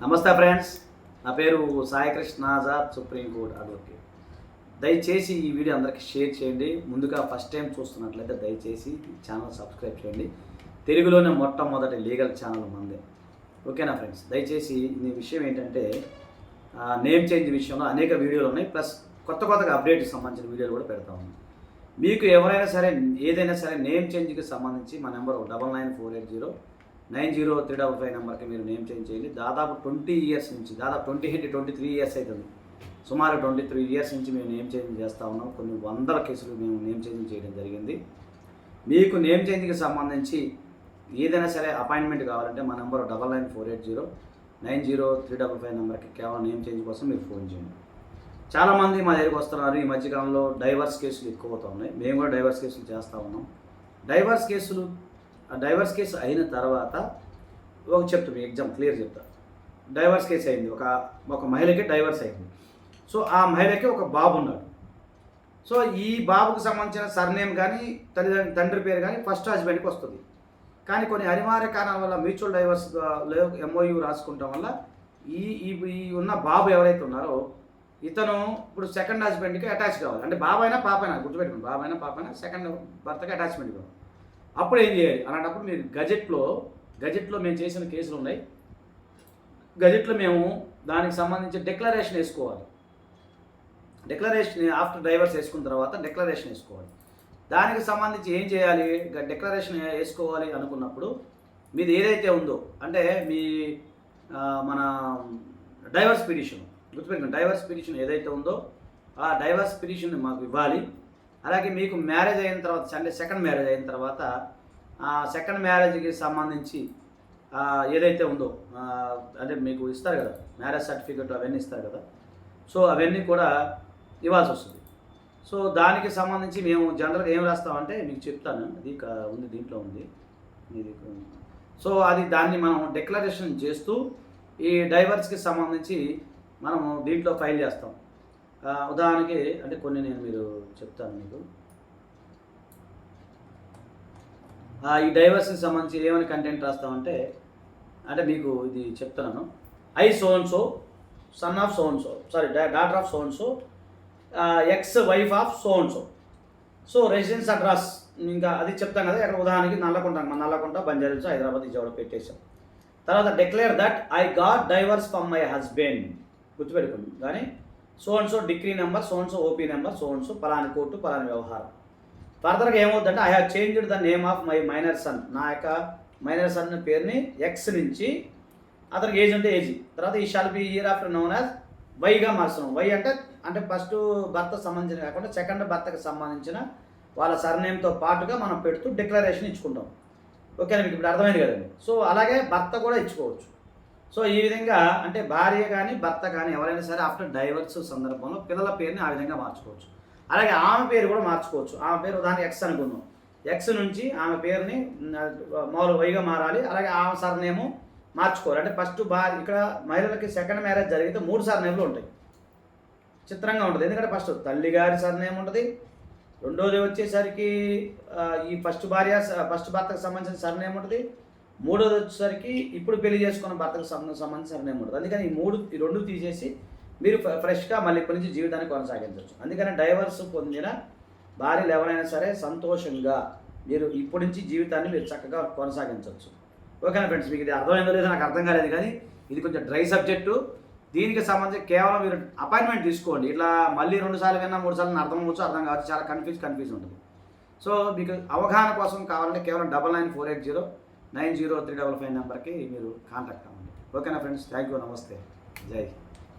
నమస్తే ఫ్రెండ్స్, నా పేరు సాయికృష్ణ ఆజాద్, సుప్రీంకోర్టు అడ్వకేట్. దయచేసి ఈ వీడియో అందరికీ షేర్ చేయండి. ముందుగా ఫస్ట్ టైం చూస్తున్నట్లయితే దయచేసి ఛానల్ సబ్స్క్రైబ్ చేయండి. తెలుగులోనే మొట్టమొదటి లీగల్ ఛానల్ మందే. ఓకేనా ఫ్రెండ్స్? దయచేసి ఈ విషయం ఏంటంటే నేమ్ చేంజ్ విషయంలో అనేక వీడియోలు ఉన్నాయి, ప్లస్ కొత్తగా అప్డేట్కి సంబంధించిన వీడియోలు కూడా పెడతా ఉన్నాం. మీకు ఎవరైనా సరే ఏదైనా సరే నేమ్ చేంజ్కి సంబంధించి మా నెంబర్ 9948090355 నెంబర్కి మీరు నేమ్ చేంజ్ చేయండి. దాదాపు 20 ఇయర్స్ నుంచి, దాదాపు 23 ఇయర్స్ అవుతుంది, సుమారు 23 ఇయర్స్ నుంచి మేము నేమ్ చేంజ్ చేస్తూ ఉన్నాం. కొన్ని వందల కేసులు మేము నేమ్ చేంజ్ చేయడం జరిగింది. మీకు నేమ్ చేంజ్కి సంబంధించి ఏదైనా సరే అపాయింట్మెంట్ కావాలంటే మా నెంబర్ 9948090355 నెంబర్కి కేవలం నేమ్ చేంజ్ కోసం మీరు ఫోన్ చేయండి. చాలామంది మా దగ్గరికి వస్తున్నారు. ఈ మధ్యకాలంలో డైవర్స్ కేసులు ఎక్కువ అవుతూ ఉన్నాయి. మేము కూడా డైవర్స్ కేసులు చేస్తూ ఉన్నాం. డైవర్స్ కేసు అయిన తర్వాత చెప్తాను, ఎగ్జామ్ క్లియర్ చెప్తా. డైవర్స్ కేసు అయింది, ఒక మహిళకి డైవర్స్ అయింది. సో ఆ మహిళకి ఒక బాబు ఉన్నాడు. సో ఈ బాబుకు సంబంధించిన సర్నేమ్ కానీ తండ్రి పేరు కానీ ఫస్ట్ హస్బెండ్కి వస్తుంది. కానీ కొన్ని అనివార్య కారణాల వల్ల మ్యూచువల్ డైవర్స్ MOU రాసుకుంటాం వల్ల ఈ ఉన్న బాబు ఎవరైతే ఉన్నారో ఇతను ఇప్పుడు సెకండ్ హస్బెండ్కి అటాచ్ కావాలి. అంటే బాబైనా పాపైనా, గుర్తుపెట్టుకోండి, బాబైనా పాపైనా సెకండ్ భర్తకి అటాచ్మెంట్ కావాలి. అప్పుడు ఏం చేయాలి అలాంటప్పుడు మీరు గజెట్లో మేము చేసిన కేసులు ఉన్నాయి. గజెట్లో మేము దానికి సంబంధించి డిక్లరేషన్ వేసుకోవాలి. డిక్లరేషన్ ఆఫ్టర్ డైవర్స్ వేసుకున్న తర్వాత డిక్లరేషన్ వేసుకోవాలి. దానికి సంబంధించి ఏం చేయాలి? డిక్లరేషన్ వేసుకోవాలి అనుకున్నప్పుడు మీది ఏదైతే ఉందో, అంటే మీ మన డైవర్స్ పిటిషన్, గుర్తుపెట్టుకోండి, డైవర్స్ పిటిషన్ ఏదైతే ఉందో ఆ డైవర్స్ పిటిషన్ మాకు ఇవ్వాలి. అలాగే మీకు మ్యారేజ్ అయిన తర్వాత, అంటే సెకండ్ మ్యారేజ్ అయిన తర్వాత ఆ సెకండ్ మ్యారేజ్కి సంబంధించి ఏదైతే ఉందో అంటే మీకు ఇస్తారు కదా మ్యారేజ్ సర్టిఫికెట్, అవన్నీ ఇస్తారు కదా. సో అవన్నీ కూడా ఇవ్వాల్సి వస్తుంది. సో దానికి సంబంధించి మేము జనరల్గా ఏం రాస్తామంటే మీకు చెప్తాను, అది ఉంది, దీంట్లో ఉంది ఇది. సో దాన్ని మనం డిక్లరేషన్ చేస్తూ ఈ డైవర్స్కి సంబంధించి మనము దీంట్లో ఫైల్ చేస్తాం. ఉదాహరణకి అంటే కొన్ని మీరు చెప్తాను మీకు. ఈ డైవర్స్కి సంబంధించి ఏమైనా కంటెంట్ రాస్తామంటే, అంటే మీకు ఇది చెప్తున్నాను. I సోన్సో son of సోన్సో, sorry daughter of సోన్సో, ex wife of సోన్సో. So residence address ఇంకా అది చెప్తాం కదా. అక్కడ ఉదాహరణకి నల్లకుంట బంజారాహిల్స్ హైదరాబాద్ విజయవాడ పెట్టేశాం. తర్వాత declare that I got divorce from my husband, గుర్తుపెట్టుకోండి. కానీ so decree number, OP number, పలాని కోర్టు, పలాని వ్యవహారం. ఫర్దర్గా ఏమవుతుందంటే I have changed the name of my minor son, నా యొక్క మైనర్ సన్ పేరుని ఎక్స్ నుంచి అతనికి ఏజ్ అంటే ఏజ్, తర్వాత ఈ shall be hereafter known as వైగా మార్చడం. వై అంటే ఫస్ట్ భర్త సంబంధించిన కాకుండా సెకండ్ భర్తకు సంబంధించిన వాళ్ళ సర్నేమ్తో పాటుగా మనం పెడుతూ డిక్లరేషన్ ఇచ్చుకుంటాం. ఓకేనా, మీకు ఇప్పుడు అర్థమైంది కదండి. సో అలాగే భర్త కూడా ఇచ్చుకోవచ్చు. సో ఈ విధంగా అంటే భార్య కానీ భర్త కానీ ఎవరైనా సరే ఆఫ్టర్ డైవర్స్ సందర్భంలో పిల్లల పేరుని ఆ విధంగా మార్చుకోవచ్చు. అలాగే ఆమె పేరు కూడా మార్చుకోవచ్చు. ఆమె పేరు ఉదాహరణకి ఎక్స్ అనుకుందాం. ఎక్స్ నుంచి ఆమె పేరుని మామూలు వైగా మారాలి. అలాగే ఆమె సర్నేము మార్చుకోవాలి. అంటే ఫస్ట్ భార్య, ఇక్కడ మహిళలకి సెకండ్ మ్యారేజ్ జరిగితే 3 సర్నేములు ఉంటాయి. చిత్రంగా ఉంటుంది. ఎందుకంటే ఫస్ట్ తల్లి గారి సర్నేమ్ ఉంటుంది, రెండోది వచ్చేసరికి ఈ ఫస్ట్ భర్తకు సంబంధించిన సర్నేమ్ ఉంటుంది, మూడోది వచ్చేసరికి ఇప్పుడు పెళ్లి చేసుకున్న భర్తకు సంబంధించిన సర్నేమ్ ఉంటుంది. అందుకని ఈ రెండు తీసేసి మీరు ఫ్రెష్గా మళ్ళీ ఇప్పటి నుంచి జీవితాన్ని కొనసాగించవచ్చు. అందుకని డైవర్స్ పొందిన భార్యలు ఎవరైనా సరే సంతోషంగా మీరు ఇప్పటి నుంచి జీవితాన్ని మీరు చక్కగా కొనసాగించవచ్చు. ఓకేనా ఫ్రెండ్స్? మీకు ఇది అర్థమైందో లేదో నాకు అర్థం కాలేదు, కానీ ఇది కొంచెం డ్రై సబ్జెక్టు. దీనికి సంబంధించి కేవలం మీరు అపాయింట్మెంట్ తీసుకోండి. ఇట్లా మళ్ళీ 2 సార్లు కన్నా 3 సార్లు అర్థం అవ్వచ్చు, అర్థం కావచ్చు, చాలా కన్ఫ్యూజ్ ఉంటుంది. సో మీకు అవగాహన కోసం కావాలంటే కేవలం 9948090355 నెంబర్కి మీరు కాంటాక్ట్ అవ్వండి. ఓకేనా ఫ్రెండ్స్? థ్యాంక్ యూ, నమస్తే, జై.